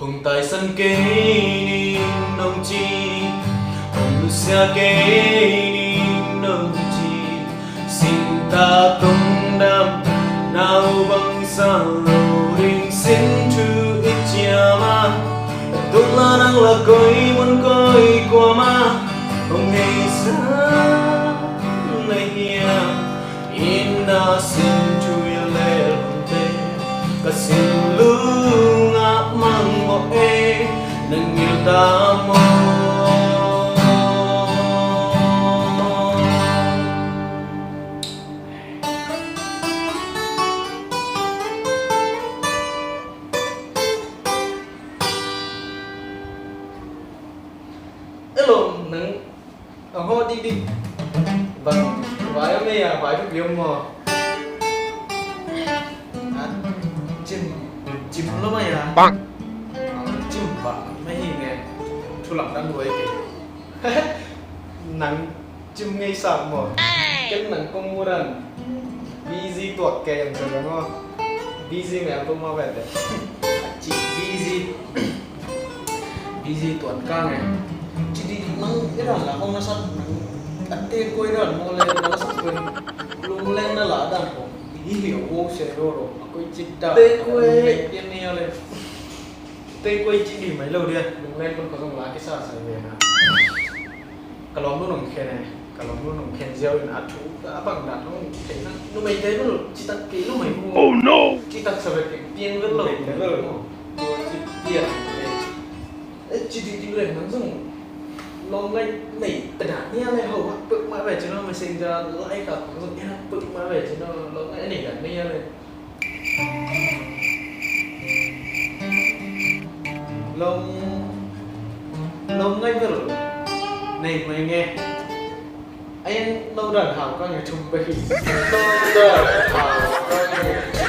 hùng tại sân kế nín nông chi hùng xe kế nín nông chi xin ta tung đam nào bằng sao đình xin chu ít chia mà tung la năng là coi muốn coi qua mà không hề xa này nhia in na xin chu lệ te ka xin lu ngã mang mo e nang yêu ta mo hello nang ho đi đi vâng vài hôm nay vài phút biếng mà chim chim lắm mày băng chim bạc mấy nghe thu lọc đang đuổi kì nắng chim ngay sạp mà cái nắng công mua đàn busy tuột kè làm sao đúng không busy mẹ không mau về đấy chị busy tuột ca này chị đi nắng cái đàn là không nó sắt ate koi đàn mua lên nó sắp quên lung lên nó là đàn của đi hiểu vô xe rồi koi chích đàn tê koi tiên neo lên tê koi chỉ đi mấy lâu đi lung lên con có dùng lá cái sao sai về nè cả lồng nó khen này cả lồng nó khen gieo là chú đã bằng đàn không thấy nó mấy thế nó chỉ tắt kỹ nó mấy mua oh no chỉ tắt sao về cái tiên vẫn lồng đấy rồi chỉ tiền chỉ đi lên nó dùng long lên nảy tận hạt nha này hầu bực mãi về cho nó mới sinh ra lại cả rồi nha bực mãi về cho nó lại nảy cả nha này long long ngay vừa này mày nghe anh lâu đàn hảo con người chung bày lâu đàn hảo con người